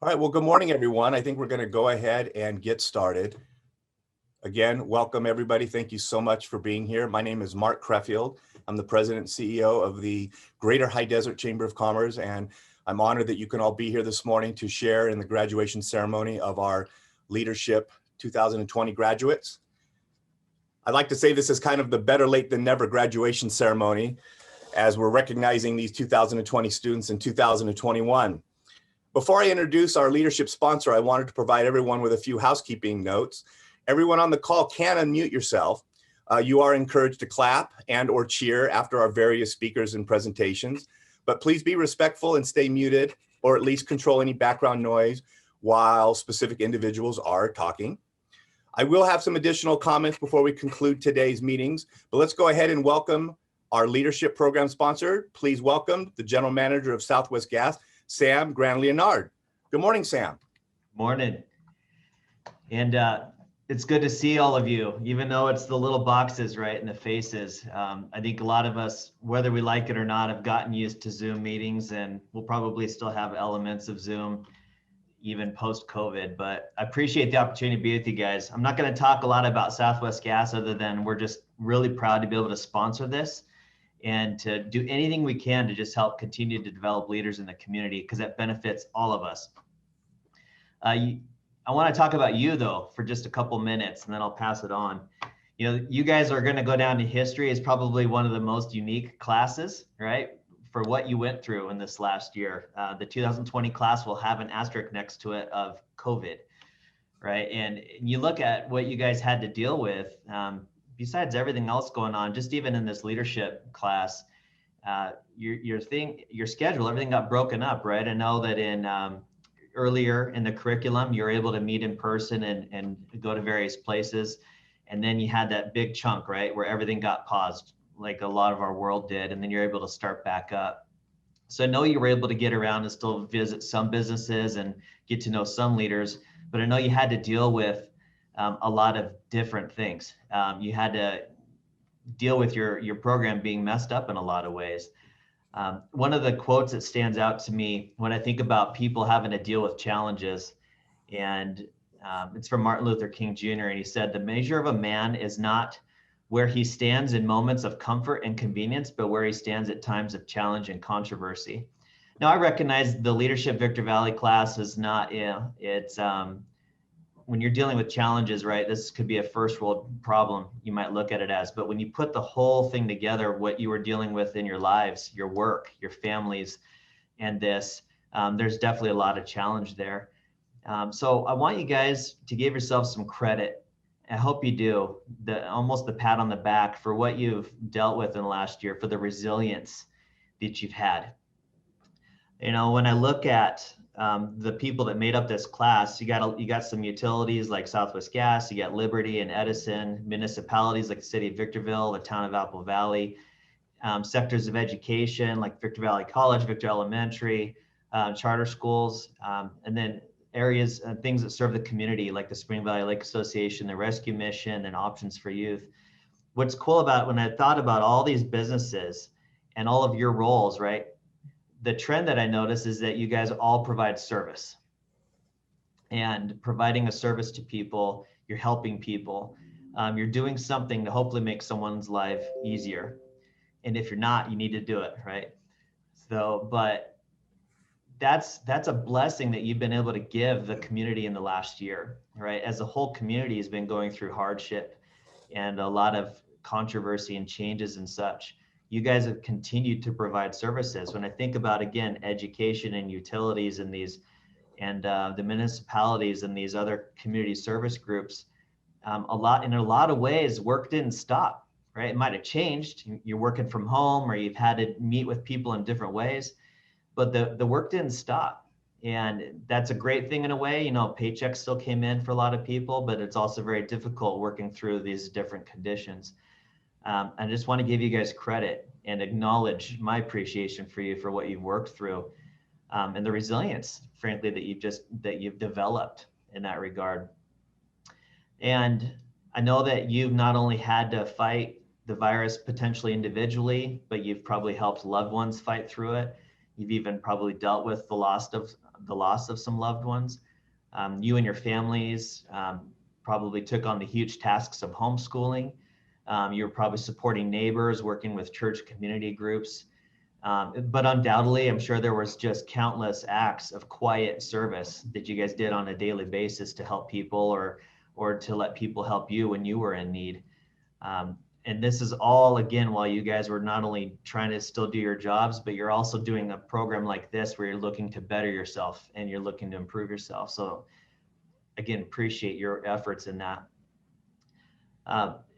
All right, well, good morning, everyone. I think we're going to go ahead and get started. Again, welcome, everybody. Thank you so much for being here. My name is Mark Creffield. I'm the president and CEO of the Greater High Desert Chamber of Commerce, and I'm honored that you can all be here this morning to share in the graduation ceremony of our Leadership 2020 graduates. I'd like to say this is kind of the better late than never graduation ceremony, as we're recognizing these 2020 students in 2021. Before I introduce our leadership sponsor, I wanted to provide everyone with a few housekeeping notes. Everyone on the call can unmute yourself. You are encouraged to clap and or cheer after our various speakers and presentations, but please be respectful and stay muted, or at least control any background noise while specific individuals are talking. I will have some additional comments before we conclude today's meetings, but let's go ahead and welcome our leadership program sponsor. Please welcome the General Manager of Southwest Gas, Sam Grand-Leonard. Good morning, Sam. Morning. And it's good to see all of you, even though it's the little boxes, right, and the faces. I think a lot of us, whether we like it or not, have gotten used to Zoom meetings, and we'll probably still have elements of Zoom even post-COVID, but I appreciate the opportunity to be with you guys. I'm not going to talk a lot about Southwest Gas other than we're just really proud to be able to sponsor this and to do anything we can to just help continue to develop leaders in the community, because that benefits all of us. I want to talk about you though for just a couple minutes, and then I'll pass it on. You know, you guys are going to go down to history as probably one of the most unique classes, right, for what you went through in this last year. The 2020 class will have an asterisk next to it of COVID, right? And you look at what you guys had to deal with, besides everything else going on, just even in this leadership class, your schedule, everything got broken up, right? I know that in earlier in the curriculum, you're able to meet in person and go to various places. And then you had that big chunk, right, where everything got paused, like a lot of our world did. And then you're able to start back up. So I know you were able to get around and still visit some businesses and get to know some leaders, but I know you had to deal with a lot of different things. You had to deal with your program being messed up in a lot of ways. One of the quotes that stands out to me when I think about people having to deal with challenges, and it's from Martin Luther King Jr., and he said, "The measure of a man is not where he stands in moments of comfort and convenience, but where he stands at times of challenge and controversy." Now, I recognize the Leadership Victor Valley class is not, it's when you're dealing with challenges, right, this could be a first world problem, you might look at it as, but when you put the whole thing together, what you were dealing with in your lives, your work, your families, and this, there's definitely a lot of challenge there. So I want you guys to give yourselves some credit. I hope you do, almost the pat on the back for what you've dealt with in the last year, for the resilience that you've had. You know, when I look at the people that made up this class, you got some utilities like Southwest Gas, you got Liberty and Edison, municipalities like the city of Victorville, the town of Apple Valley, sectors of education like Victor Valley College, Victor Elementary, charter schools, and then areas and things that serve the community like the Spring Valley Lake Association, the Rescue Mission, and Options for Youth. What's cool about when I thought about all these businesses and all of your roles, right? The trend that I noticed is that you guys all provide service, and providing a service to people, you're helping people, you're doing something to hopefully make someone's life easier. And if you're not, you need to do it, right? So, but that's a blessing that you've been able to give the community in the last year, right? As the whole community has been going through hardship and a lot of controversy and changes and such, you guys have continued to provide services. When I think about, again, education and utilities and these, and the municipalities and these other community service groups, in a lot of ways, work didn't stop, right? It might have changed. You're working from home, or you've had to meet with people in different ways, but the work didn't stop. And that's a great thing in a way. You know, paychecks still came in for a lot of people, but it's also very difficult working through these different conditions. I just want to give you guys credit and acknowledge my appreciation for you for what you've worked through, and the resilience, frankly, that you've developed in that regard. And I know that you've not only had to fight the virus potentially individually, but you've probably helped loved ones fight through it. You've even probably dealt with the loss of the loss of some loved ones. You and your families probably took on the huge tasks of homeschooling. You're probably supporting neighbors, working with church community groups. But undoubtedly, I'm sure there was just countless acts of quiet service that you guys did on a daily basis to help people or to let people help you when you were in need. And this is all, again, while you guys were not only trying to still do your jobs, but you're also doing a program like this where you're looking to better yourself and you're looking to improve yourself. So again, appreciate your efforts in that.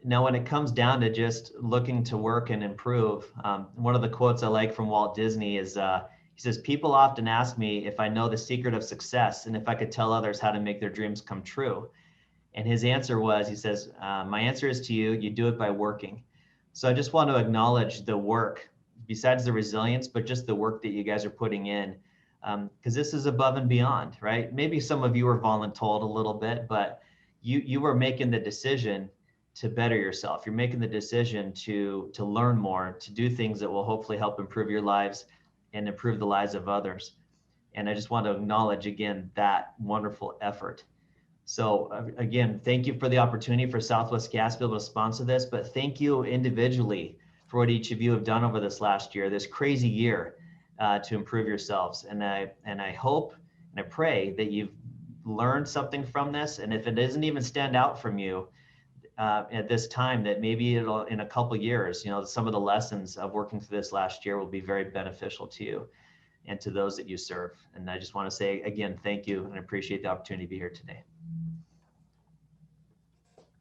Now, when it comes down to just looking to work and improve, one of the quotes I like from Walt Disney is, he says, "People often ask me if I know the secret of success and if I could tell others how to make their dreams come true." And his answer was, he says, "My answer is to you, you do it by working." So I just want to acknowledge the work, besides the resilience, but just the work that you guys are putting in, because this is above and beyond, right? Maybe some of you were voluntold a little bit, but you were making the decision to better yourself. You're making the decision to learn more, to do things that will hopefully help improve your lives and improve the lives of others. And I just want to acknowledge again that wonderful effort. So again, thank you for the opportunity for Southwest Gas to be able to sponsor this, but thank you individually for what each of you have done over this last year, this crazy year, to improve yourselves. And I hope and I pray that you've learned something from this. And if it doesn't even stand out from you at this time, that maybe it'll, in a couple of years, some of the lessons of working through this last year will be very beneficial to you and to those that you serve. And I just want to say again, thank you, and I appreciate the opportunity to be here today.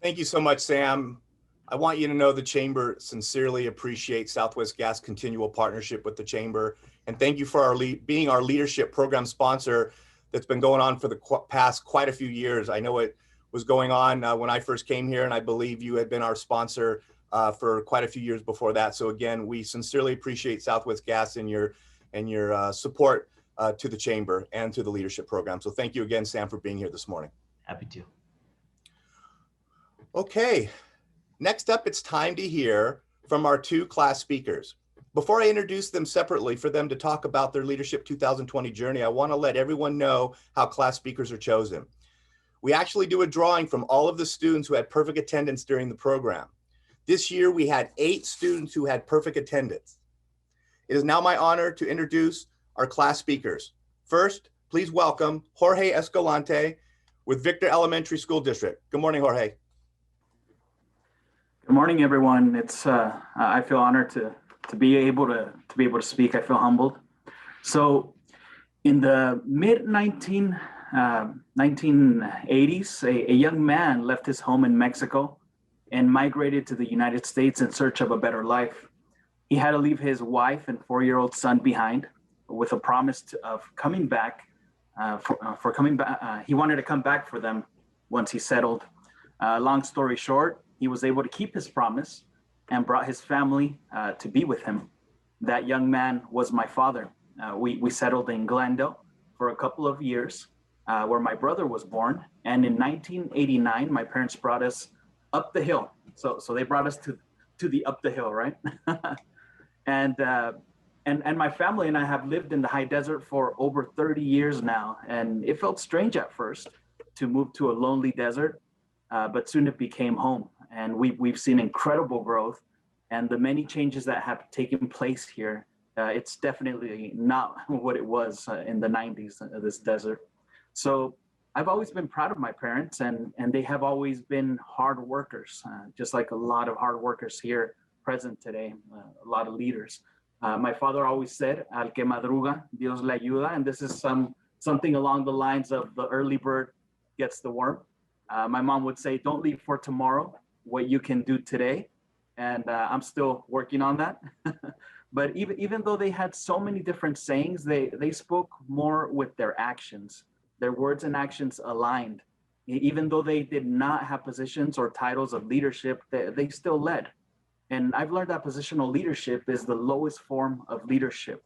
Thank you so much, Sam. I want you to know the Chamber sincerely appreciates Southwest Gas' continual partnership with the Chamber. And thank you for being our leadership program sponsor that's been going on for the past quite a few years. I know it was going on when I first came here, and I believe you had been our sponsor for quite a few years before that. So again, we sincerely appreciate Southwest Gas and your support to the Chamber and to the leadership program. So thank you again, Sam, for being here this morning. Happy to. Okay, next up, it's time to hear from our two class speakers. Before I introduce them separately for them to talk about their Leadership 2020 journey, I want to let everyone know how class speakers are chosen. We actually do a drawing from all of the students who had perfect attendance during the program. This year, we had 8 students who had perfect attendance. It is now my honor to introduce our class speakers. First, please welcome Jorge Escalante with Victor Elementary School District. Good morning, Jorge. Good morning, everyone. It's I feel honored to be able to speak. I feel humbled. So, in the mid 1980s, a young man left his home in Mexico and migrated to the United States in search of a better life. He had to leave his wife and 4-year-old son behind, with a promise of coming back. He wanted to come back for them once he settled. Long story short, he was able to keep his promise and brought his family to be with him. That young man was my father. We settled in Glendale for a couple of years, where my brother was born. And in 1989, my parents brought us up the hill. So they brought us to the up the hill, right? And my family and I have lived in the high desert for over 30 years now. And it felt strange at first to move to a lonely desert, but soon it became home. And we've seen incredible growth, and the many changes that have taken place here. It's definitely not what it was in the 90s, this desert. So I've always been proud of my parents, and they have always been hard workers, just like a lot of hard workers here present today, a lot of leaders. My father always said, "Al que madruga, Dios le ayuda," and this is something along the lines of the early bird gets the worm. My mom would say, "Don't leave for tomorrow what you can do today," and I'm still working on that. But even though they had so many different sayings, they spoke more with their actions. Their words and actions aligned. Even though they did not have positions or titles of leadership, they still led. And I've learned that positional leadership is the lowest form of leadership.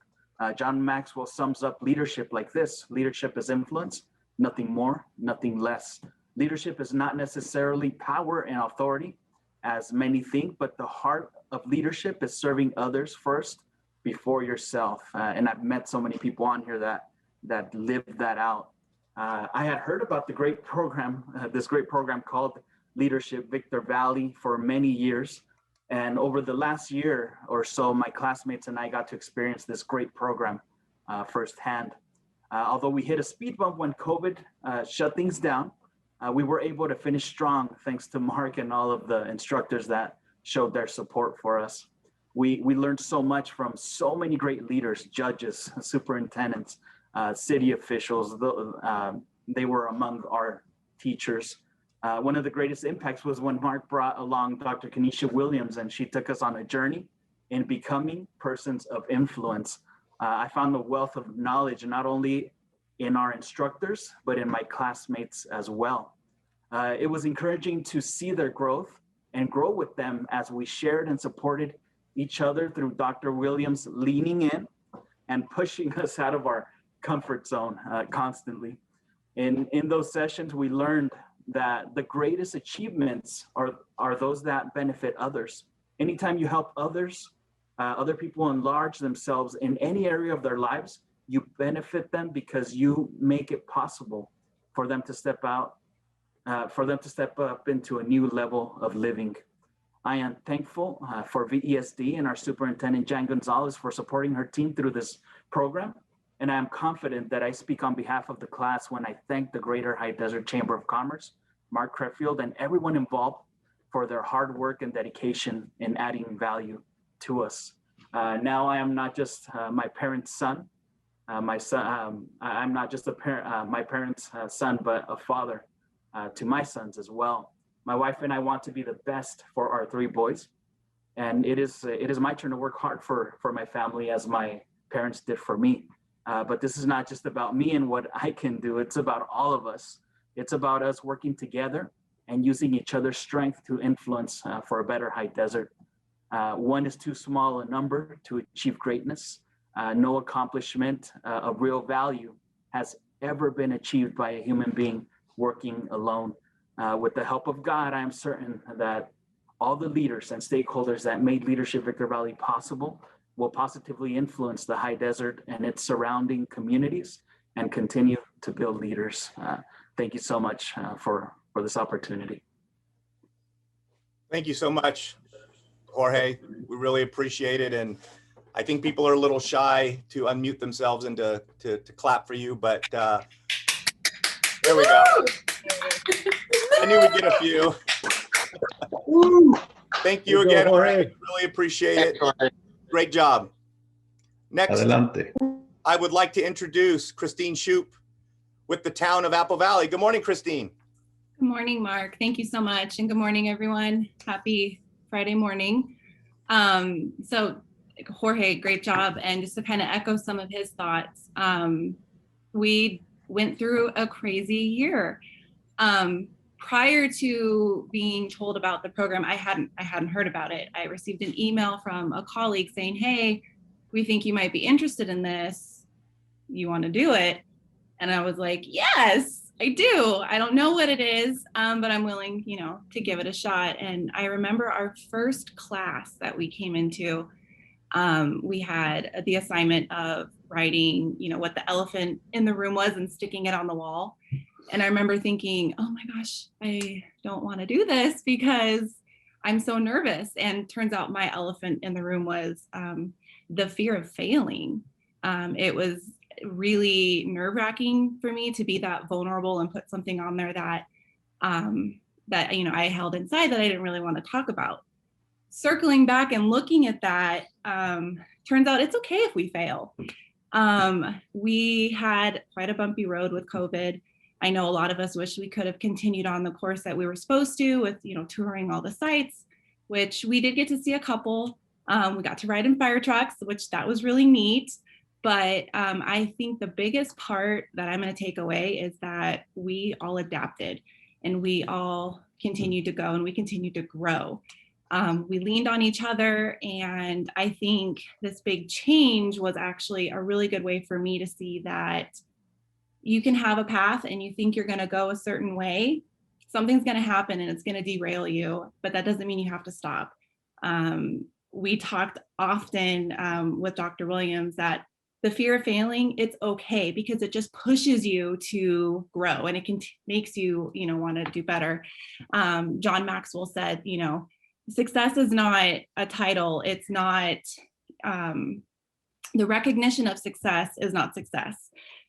John Maxwell sums up leadership like this: leadership is influence, nothing more, nothing less. Leadership is not necessarily power and authority, as many think, but the heart of leadership is serving others first before yourself. And I've met so many people on here that that lived that out. I had heard about the great program, this great program called Leadership Victor Valley for many years. And over the last year or so, my classmates and I got to experience this great program firsthand. Although we hit a speed bump when COVID shut things down, we were able to finish strong thanks to Mark and all of the instructors that showed their support for us. We learned so much from so many great leaders, judges, superintendents, city officials. They were among our teachers. One of the greatest impacts was when Mark brought along Dr. Kenesha Williams, and she took us on a journey in becoming persons of influence. I found the wealth of knowledge not only in our instructors, but in my classmates as well. It was encouraging to see their growth and grow with them as we shared and supported each other through Dr. Williams leaning in and pushing us out of our comfort zone constantly. In those sessions, we learned that the greatest achievements are those that benefit others. Anytime you help others, other people enlarge themselves in any area of their lives, you benefit them because you make it possible for them to step up into a new level of living. I am thankful for VESD and our superintendent, Jan Gonzalez, for supporting her team through this program. And I am confident that I speak on behalf of the class when I thank the Greater High Desert Chamber of Commerce, Mark Creffield, and everyone involved for their hard work and dedication in adding value to us. Now I am not just my parents' son. I'm not just my parents' son, but a father to my sons as well. My wife and I want to be the best for our three boys. And it is my turn to work hard for my family as my parents did for me. But this is not just about me and what I can do. It's about all of us. It's about us working together and using each other's strength to influence for a better High Desert. One is too small a number to achieve greatness. No accomplishment of real value has ever been achieved by a human being working alone. With the help of God, I am certain that all the leaders and stakeholders that made Leadership Victor Valley possible will positively influence the High Desert and its surrounding communities and continue to build leaders. Thank you so much for this opportunity. Thank you so much, Jorge. We really appreciate it. And I think people are a little shy to unmute themselves and to clap for you, but there we go. I knew we'd get a few. Thank you again, Jorge. Really appreciate it. Great job. Next, Adelante. I would like to introduce Christine Shoup with the town of Apple Valley. Good morning, Christine. Good morning, Mark. Thank you so much. And good morning, everyone. Happy Friday morning. So Jorge, great job. And just to kind of echo some of his thoughts, we went through a crazy year. Prior to being told about the program, I hadn't heard about it. I received an email from a colleague saying, hey, we think you might be interested in this. You want to do it? And I was like, yes, I do. I don't know what it is, but I'm willing, to give it a shot. And I remember our first class that we came into, we had the assignment of writing, what the elephant in the room was and sticking it on the wall. And I remember thinking, oh my gosh, I don't want to do this because I'm so nervous. And turns out my elephant in the room was the fear of failing. It was really nerve-wracking for me to be that vulnerable and put something on there that I held inside that I didn't really want to talk about. Circling back and looking at that, turns out it's okay if we fail. We had quite a bumpy road with COVID. I know a lot of us wish we could have continued on the course that we were supposed to with, touring all the sites, which we did get to see a couple. We got to ride in fire trucks, which that was really neat. But I think the biggest part that I'm going to take away is that we all adapted and we all continued to go and we continued to grow. We leaned on each other. And I think this big change was actually a really good way for me to see that you can have a path and you think you're going to go a certain way. Something's going to happen and it's going to derail you, but that doesn't mean you have to stop. We talked often with Dr. Williams that the fear of failing, it's okay because it just pushes you to grow and it can makes you, want to do better. John Maxwell said, success is not a title. It's not, the recognition of success is not success.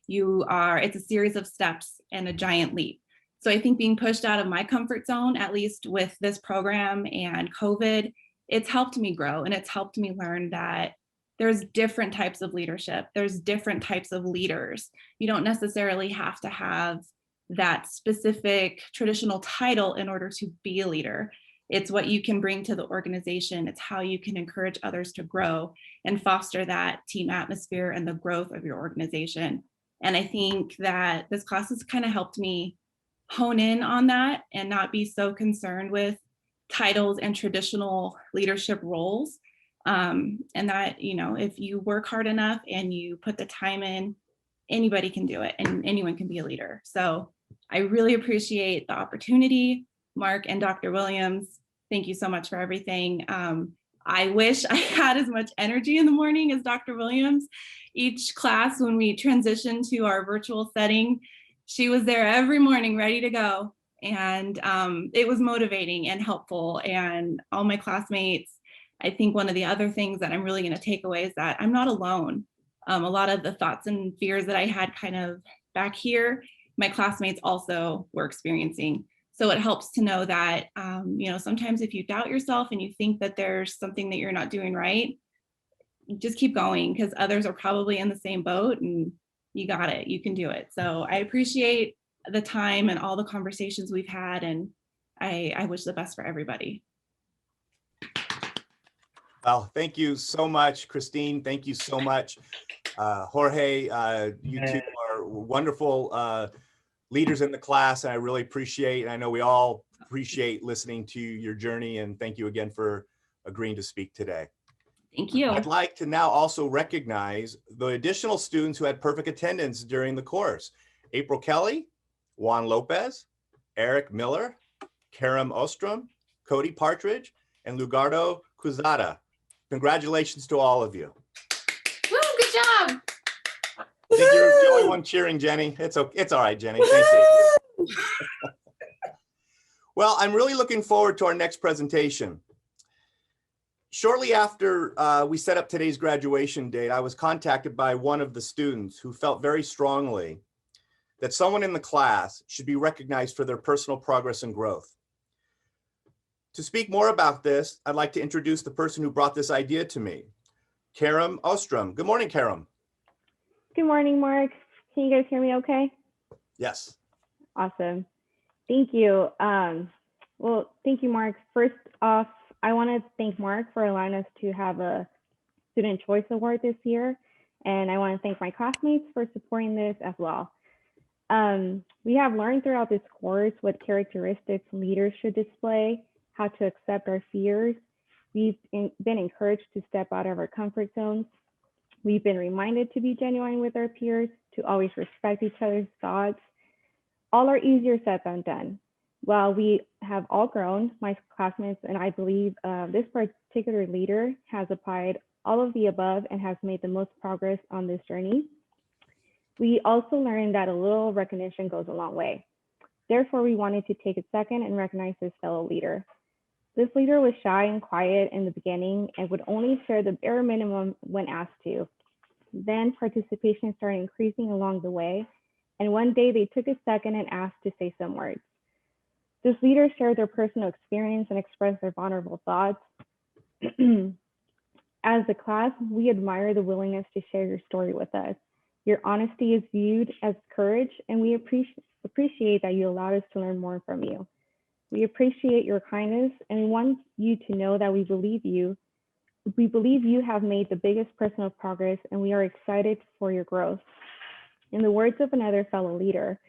It's a series of steps and a giant leap. So I think being pushed out of my comfort zone, at least with this program and COVID, it's helped me grow and it's helped me learn that there's different types of leadership. There's different types of leaders. You don't necessarily have to have that specific traditional title in order to be a leader. It's what you can bring to the organization. It's how you can encourage others to grow and foster that team atmosphere and the growth of your organization. And I think that this class has kind of helped me hone in on that and not be so concerned with titles and traditional leadership roles. And that, if you work hard enough and you put the time in, anybody can do it and anyone can be a leader. So I really appreciate the opportunity. Mark and Dr. Williams, thank you so much for everything. I wish I had as much energy in the morning as Dr. Williams. Each class, when we transitioned to our virtual setting, she was there every morning ready to go. And it was motivating and helpful. And all my classmates, I think one of the other things that I'm really going to take away is that I'm not alone. A lot of the thoughts and fears that I had kind of back here, my classmates also were experiencing. So it helps to know that, sometimes if you doubt yourself and you think that there's something that you're not doing right, just keep going because others are probably in the same boat and you got it, you can do it. So I appreciate the time and all the conversations we've had, and I wish the best for everybody. Well, thank you so much, Christine. Thank you so much. Jorge, you two are wonderful leaders in the class, and I really appreciate, and I know we all appreciate listening to your journey, and thank you again for agreeing to speak today. Thank you. I'd like to now also recognize the additional students who had perfect attendance during the course. April Kelly, Juan Lopez, Eric Miller, Karam Ostrom, Cody Partridge, and Lugardo Cruzada. Congratulations to all of you. Woo, good job. I think you're the only one cheering, Jenny. It's okay. It's all right, Jenny. Thank you. Well, I'm really looking forward to our next presentation. Shortly after we set up today's graduation date, I was contacted by one of the students who felt very strongly that someone in the class should be recognized for their personal progress and growth. To speak more about this, I'd like to introduce the person who brought this idea to me, Karam Ostrom. Good morning, Karam. Good morning, Mark. Can you guys hear me okay? Yes. Awesome. Thank you. Well, thank you, Mark. First off, I want to thank Mark for allowing us to have a Student Choice Award this year. And I want to thank my classmates for supporting this as well. We have learned throughout this course what characteristics leaders should display, how to accept our fears. We've been encouraged to step out of our comfort zones. We've been reminded to be genuine with our peers, to always respect each other's thoughts. All are easier said than done. While we have all grown, my classmates and I believe this particular leader has applied all of the above and has made the most progress on this journey. We also learned that a little recognition goes a long way. Therefore, we wanted to take a second and recognize this fellow leader. This leader was shy and quiet in the beginning and would only share the bare minimum when asked to. Then participation started increasing along the way, and one day they took a second and asked to say some words. This leader shared their personal experience and expressed their vulnerable thoughts. As a class, we admire the willingness to share your story with us. Your honesty is viewed as courage, and we appreciate that you allowed us to learn more from you. We appreciate your kindness, and we want you to know that we believe you. We believe you have made the biggest personal progress, and we are excited for your growth. In the words of another fellow leader,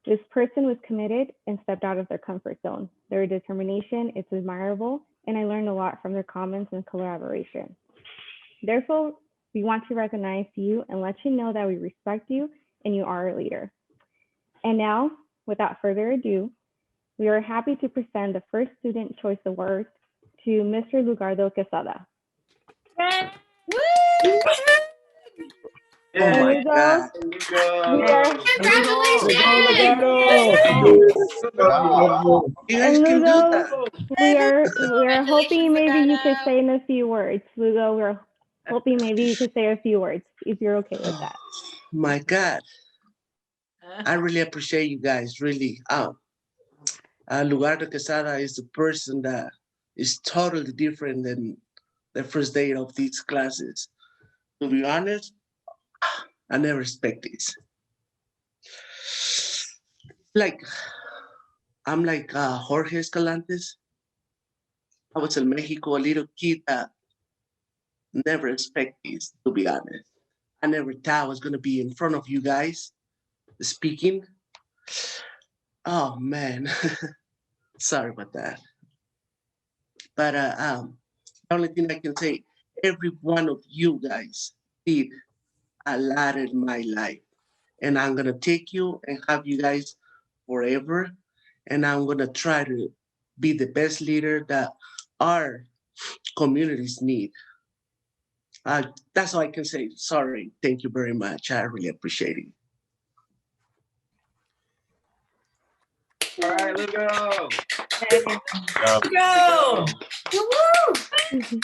this person was committed and stepped out of their comfort zone. Their determination is admirable, and I learned a lot from their comments and collaboration. Therefore, we want to recognize you and let you know that we respect you and you are a leader. And now, without further ado, we are happy to present the first Student Choice Award to Mr. Lugardo Quesada. Oh And my Lugo, God. we are, You guys and can do Lugo, that. we are hoping maybe you could Legato. say in a few words. Lugo, we're hoping maybe you could say a few words if you're okay with that. My God, I really appreciate you guys, really. Lugar de Quesada is the person that is totally different than the first day of these classes. To be honest, I never expect this. Like, I'm like Jorge Escalantes. I was in Mexico, a little kid that never expect this, to be honest. I never thought I was gonna be in front of you guys speaking. Oh man, sorry about that. But the only thing I can say, every one of you guys did a lot in my life. And I'm gonna take you and have you guys forever. And I'm gonna try to be the best leader that our communities need. That's all I can say. Sorry. Thank you very much. I really appreciate it. All right, let's go. Go. Thank you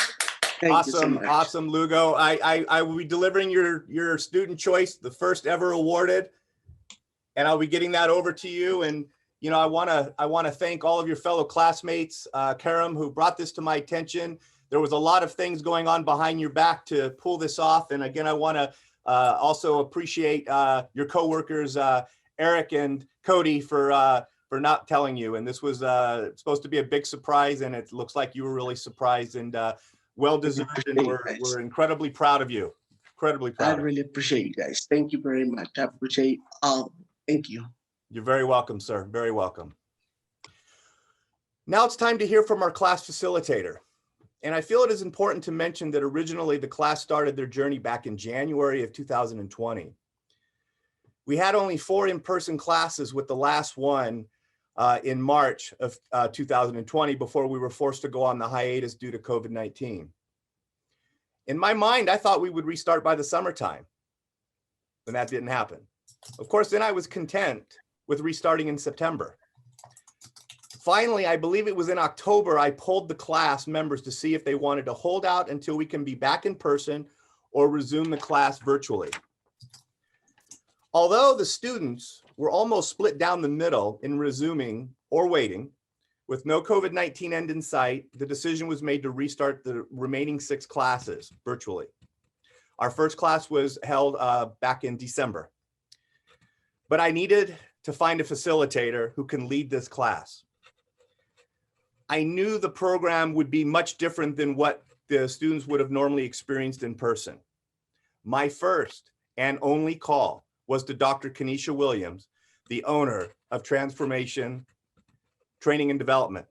so Awesome, much. awesome, Lugo. I will be delivering your student choice, the first ever awarded, and I'll be getting that over to you. And you know, I want to thank all of your fellow classmates, Karam, who brought this to my attention. There was a lot of things going on behind your back to pull this off. And again, I want to also appreciate your coworkers, Eric and Cody, for not telling you. And this was supposed to be a big surprise, and it looks like you were really surprised and well-deserved. And we're incredibly proud of you. Incredibly proud. I really appreciate you guys. Thank you very much. I appreciate all. Thank you. You're very welcome, sir. Very welcome. Now it's time to hear from our class facilitator. And I feel it is important to mention that originally the class started their journey back in January of 2020. We had only 4 in-person classes, with the last one in March of 2020 before we were forced to go on the hiatus due to COVID-19. In my mind, I thought we would restart by the summertime, and that didn't happen. Of course, then I was content with restarting in September. Finally, I believe it was in October, I polled the class members to see if they wanted to hold out until we can be back in person or resume the class virtually. Although the students were almost split down the middle in resuming or waiting, with no COVID-19 end in sight, the decision was made to restart the remaining 6 classes virtually. Our first class was held back in December. But I needed to find a facilitator who can lead this class. I knew the program would be much different than what the students would have normally experienced in person. My first and only call was to Dr. Kenesha Williams, the owner of Transformation Training and Development.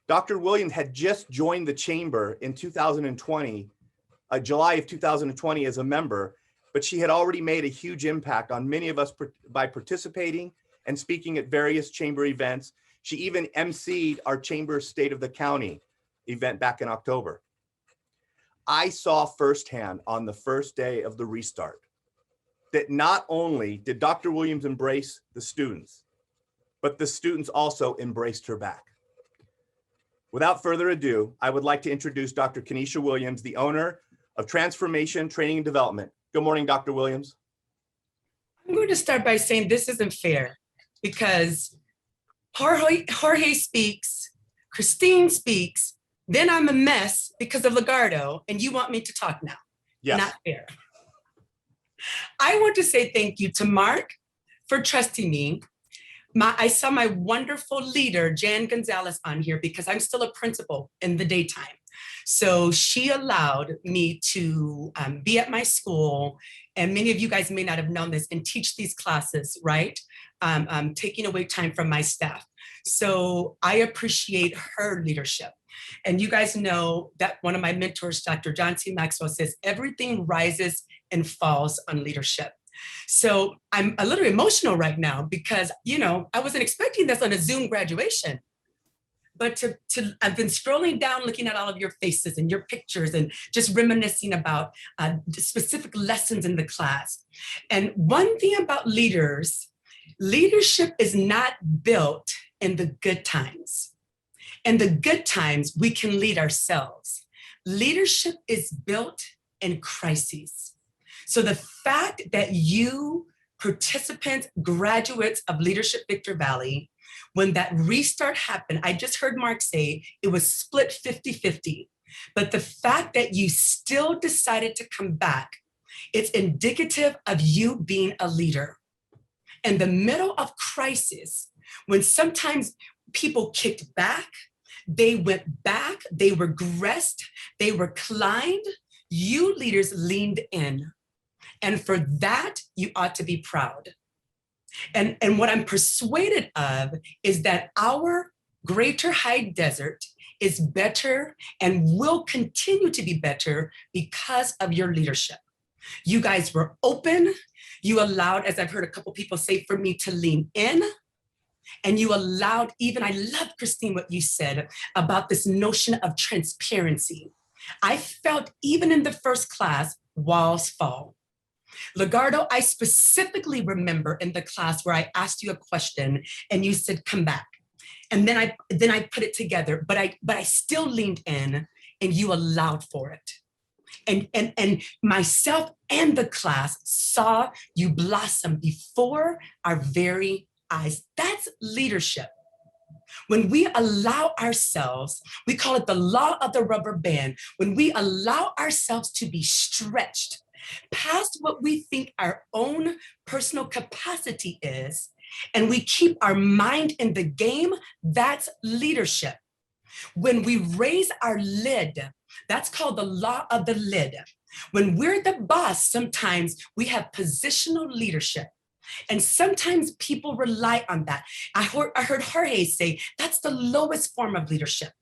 Dr. Williams had just joined the chamber in 2020, July of 2020 as a member, but she had already made a huge impact on many of us by participating and speaking at various chamber events. She even emceed our Chamber State of the County event back in October. I saw firsthand on the first day of the restart that not only did Dr. Williams embrace the students, but the students also embraced her back. Without further ado, I would like to introduce Dr. Kenesha Williams, the owner of Transformation Training and Development. Good morning, Dr. Williams. I'm going to start by saying this isn't fair, because Jorge speaks, Christine speaks, then I'm a mess because of Legardo, and you want me to talk now. Yes. Not fair. I want to say thank you to Mark for trusting me. I saw my wonderful leader, Jan Gonzalez, on here because I'm still a principal in the daytime. So she allowed me to be at my school, and many of you guys may not have known this, and teach these classes, right? Taking away time from my staff. So I appreciate her leadership. And you guys know that one of my mentors, Dr. John C. Maxwell, says everything rises and falls on leadership. So I'm a little emotional right now because, you know, I wasn't expecting this on a Zoom graduation. but I've been scrolling down, looking at all of your faces and your pictures and just reminiscing about specific lessons in the class. And one thing about leaders, leadership is not built in the good times. In the good times, we can lead ourselves. Leadership is built in crises. So the fact that you participants, graduates of Leadership Victor Valley, when that restart happened, I just heard Mark say it was split 50-50. But the fact that you still decided to come back, it's indicative of you being a leader. In the middle of crisis, when sometimes people kicked back, they went back, they regressed, they reclined, you leaders leaned in. And for that, you ought to be proud. And what I'm persuaded of is that our greater high desert is better and will continue to be better because of your leadership. You guys were open. You allowed, as I've heard a couple people say, for me to lean in. And you allowed, even, I love, Christine, what you said about this notion of transparency. I felt even in the first class, walls fall. Legardo, I specifically remember in the class where I asked you a question and you said, come back. And then I put it together, but I still leaned in and you allowed for it. And myself and the class saw you blossom before our very eyes. That's leadership. When we allow ourselves, we call it the law of the rubber band, when we allow ourselves to be stretched past what we think our own personal capacity is, and we keep our mind in the game, that's leadership. When we raise our lid, that's called the law of the lid. When we're the boss, sometimes we have positional leadership. And sometimes people rely on that. I heard Jorge say, that's the lowest form of leadership.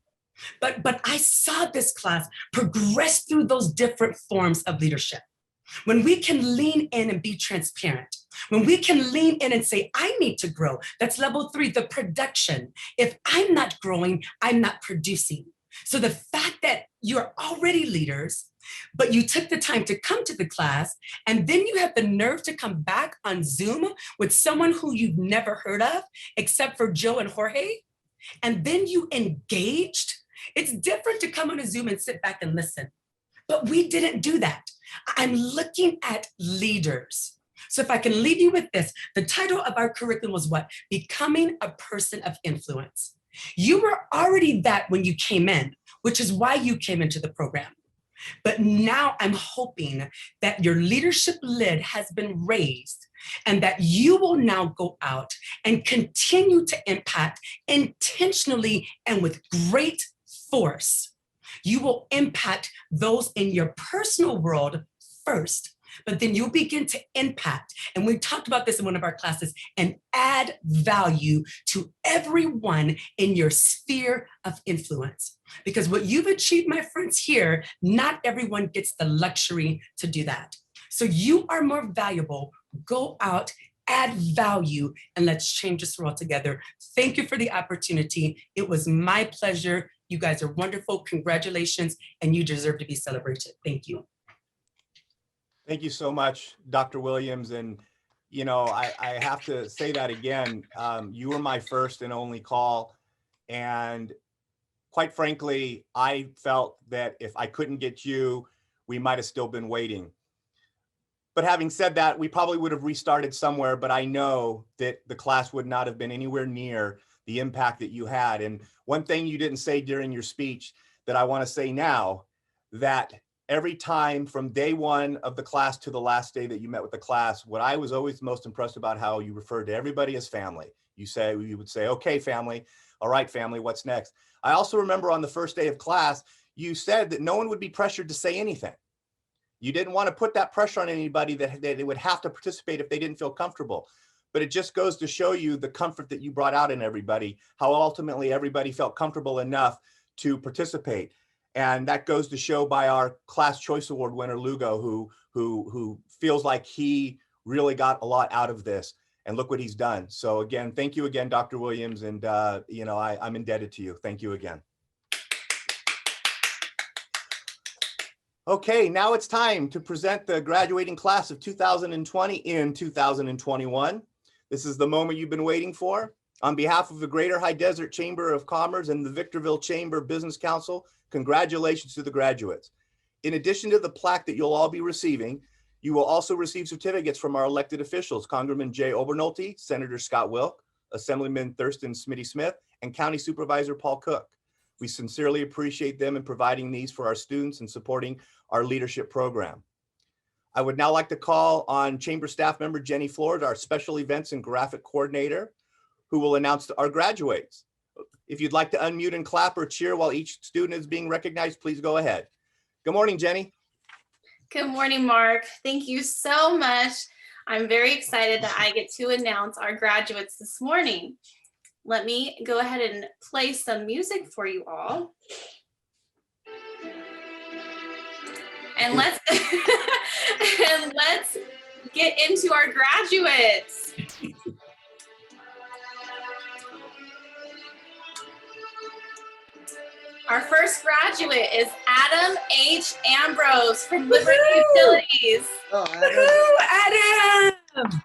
But I saw this class progress through those different forms of leadership. When we can lean in and be transparent, when we can lean in and say, I need to grow, that's level 3, the production. If I'm not growing, I'm not producing. So the fact that you're already leaders, but you took the time to come to the class, and then you have the nerve to come back on Zoom with someone who you've never heard of, except for Joe and Jorge, and then you engaged. It's different to come on a Zoom and sit back and listen. But we didn't do that. I'm looking at leaders. So if I can leave you with this, the title of our curriculum was what? Becoming a person of influence. You were already that when you came in, which is why you came into the program. But now I'm hoping that your leadership lid has been raised and that you will now go out and continue to impact intentionally and with great force. You will impact those in your personal world first, but then you'll begin to impact, and we talked about this in one of our classes, and add value to everyone in your sphere of influence. Because what you've achieved, my friends, here, not everyone gets the luxury to do that. So you are more valuable. Go out, add value, and let's change this world together. Thank you for the opportunity. It was my pleasure. You guys are wonderful. Congratulations, and you deserve to be celebrated. Thank you. Thank you so much, Dr. Williams. And, you know, I have to say that again, you were my first and only call. And quite frankly, I felt that if I couldn't get you, we might have still been waiting. But having said that, we probably would have restarted somewhere, but I know that the class would not have been anywhere near the impact that you had. And one thing you didn't say during your speech that I want to say now, that every time from day one of the class to the last day that you met with the class, what I was always most impressed about how you referred to everybody as family. You would say, okay, family. All right, family, what's next? I also remember on the first day of class, you said that no one would be pressured to say anything. You didn't want to put that pressure on anybody that they would have to participate if they didn't feel comfortable. But it just goes to show you the comfort that you brought out in everybody, how ultimately everybody felt comfortable enough to participate. And that goes to show by our Class Choice Award winner, Lugo, who feels like he really got a lot out of this. And look what he's done. So again, thank you again, Dr. Williams. And, you know, I'm indebted to you. Thank you again. Okay, now it's time to present the graduating class of 2020 in 2021. This is the moment you've been waiting for. On behalf of the Greater High Desert Chamber of Commerce and the Victorville Chamber Business Council, congratulations to the graduates. In addition to the plaque that you'll all be receiving, you will also receive certificates from our elected officials, Congressman Jay Obernolte, Senator Scott Wilk, Assemblyman Thurston Smitty Smith, and County Supervisor Paul Cook. We sincerely appreciate them in providing these for our students and supporting our leadership program. I would now like to call on Chamber Staff Member Jenny Flores, our Special Events and Graphic Coordinator, who will announce our graduates. If you'd like to unmute and clap or cheer while each student is being recognized, please go ahead. Good morning, Jenny. Good morning, Mark. Thank you so much. I'm very excited that I get to announce our graduates this morning. Let me go ahead and play some music for you all. And let's get into our graduates. Our first graduate is Adam H. Ambrose from Liberty Utilities. Oh, Adam!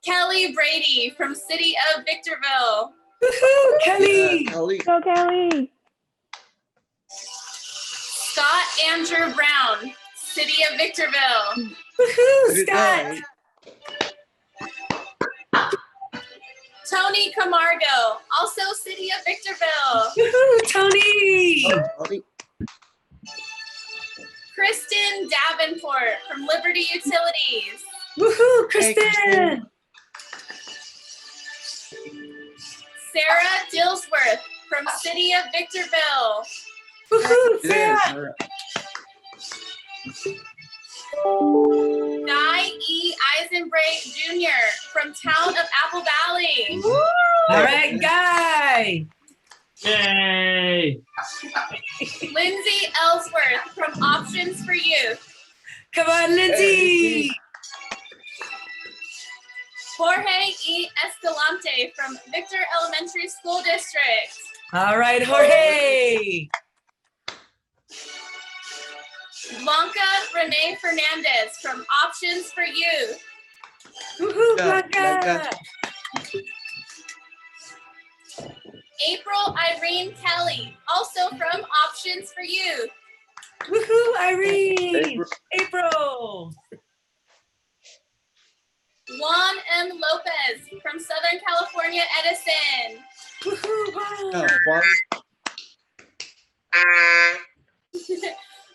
Kelly Brady from City of Victorville. Woohoo, Kelly! Go, Kelly! Scott Andrew Brown, City of Victorville. Woohoo, Scott! Tony Camargo, also City of Victorville. Woohoo, Tony! Kristen Davenport from Liberty Utilities. Woohoo, Kristen! Sarah Dillsworth from City of Victorville. Woohoo, Sarah! Guy E. Eisenbrake Jr. from Town of Apple Valley. Woo! All right, Guy. Yay! Lindsay Ellsworth from Options for Youth. Come on, Lindsay. Jorge E. Escalante from Victor Elementary School District. All right, Jorge. Blanca Renee Fernandez from Options for Youth. Woohoo, Blanca. April Irene Kelly, also from Options for Youth. Woohoo, Irene. April. Juan M. Lopez from Southern California Edison. Woohoo, Juan.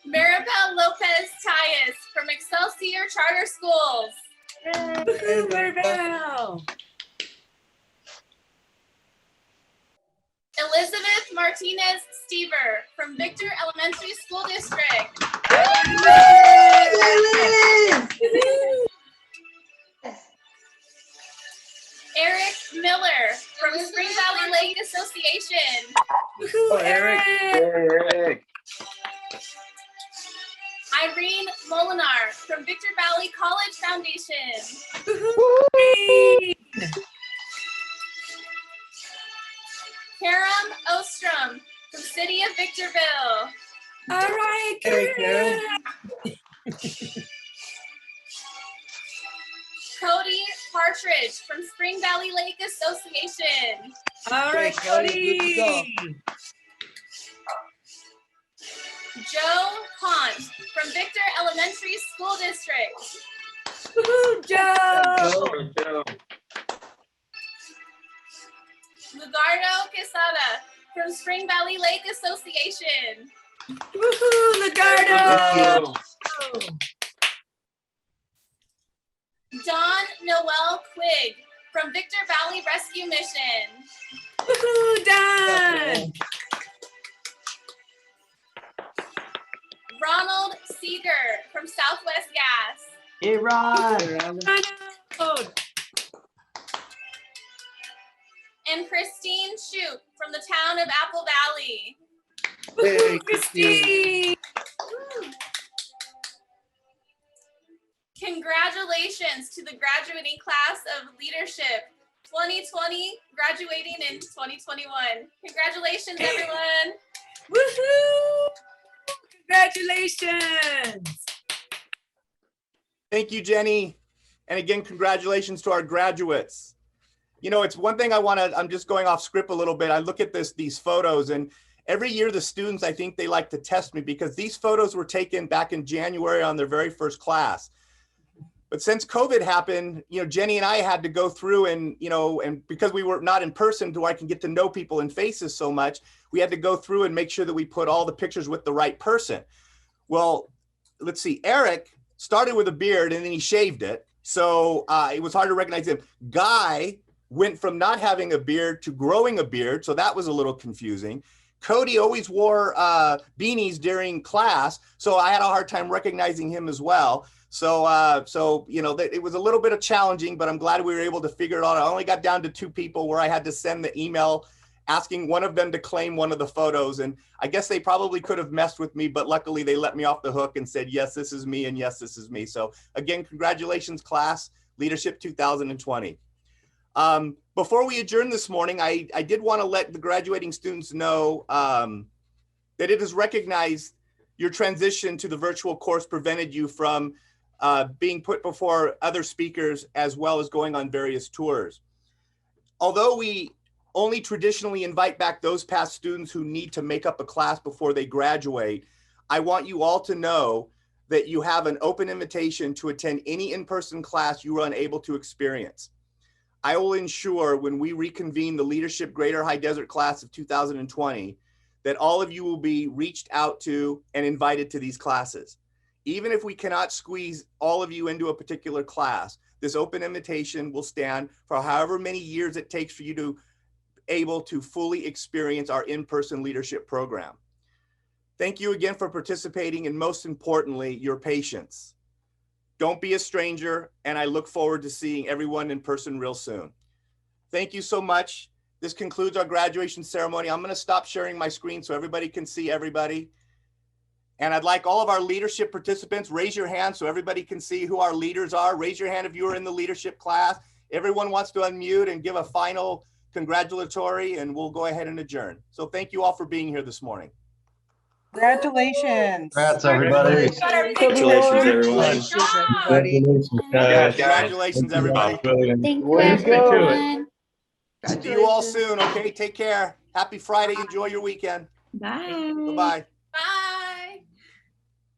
Maribel Lopez Tyus from Excelsior Charter Schools. Woohoo, Maribel. Elizabeth Martinez Stever from Victor Elementary School District. Eric Miller from Spring Valley Lake Association. Woohoo, Eric. Irene Molinar from Victor Valley College Foundation. Woohoo. Karam Ostrom from City of Victorville. All right, Karam. Cody Partridge from Spring Valley Lake Association. All right, Cody. Joe Pont from Victor Elementary School District. Woohoo, Joe. Lugardo Quesada from Spring Valley Lake Association. Woohoo, Lugardo. Don Noel Quigg from Victor Valley Rescue Mission. Woohoo, Don. Ronald Seeger from Southwest Gas. Hey, Ron. And Christine Shoup from the town of Apple Valley. Woohoo, Christine. Congratulations congratulations to the graduating class of leadership 2020, graduating in 2021. Congratulations, everyone. Woohoo! Congratulations. Thank you, Jenny. And again, congratulations to our graduates. You know, it's one thing I'm just going off script a little bit. I look at these photos, and every year the students, I think they like to test me because these photos were taken back in January on their very first class. But since COVID happened, you know, Jenny and I had to go through and, you know, and because we were not in person to where I can get to know people and faces so much, we had to go through and make sure that we put all the pictures with the right person. Well, let's see, Eric started with a beard and then he shaved it. So it was hard to recognize him. Guy went from not having a beard to growing a beard. So that was a little confusing. Cody always wore beanies during class. So I had a hard time recognizing him as well. So you know, it was a little bit of challenging, but I'm glad we were able to figure it out. I only got down to 2 people where I had to send the email asking one of them to claim one of the photos. And I guess they probably could have messed with me, but luckily they let me off the hook and said, yes, this is me. And yes, this is me. So again, congratulations, class, Leadership 2020. Before we adjourn this morning, I did want to let the graduating students know that it is recognized your transition to the virtual course prevented you from being put before other speakers as well as going on various tours. Although we only traditionally invite back those past students who need to make up a class before they graduate, I want you all to know that you have an open invitation to attend any in-person class you were unable to experience. I will ensure when we reconvene the Leadership Greater High Desert class of 2020 that all of you will be reached out to and invited to these classes. Even if we cannot squeeze all of you into a particular class, this open invitation will stand for however many years it takes for you to able to fully experience our in-person leadership program. Thank you again for participating, and most importantly, your patience. Don't be a stranger, and I look forward to seeing everyone in person real soon. Thank you so much. This concludes our graduation ceremony. I'm going to stop sharing my screen so everybody can see everybody. And I'd like all of our leadership participants, raise your hand so everybody can see who our leaders are. Raise your hand if you are in the leadership class. Everyone wants to unmute and give a final congratulatory, and we'll go ahead and adjourn. So thank you all for being here this morning. Congratulations. Congrats, everybody. Congratulations, everyone. Congratulations, everybody. Thank you, Way to go. everyone. See you all soon. Okay, take care. Happy Friday. Enjoy your weekend. Bye. Bye-bye.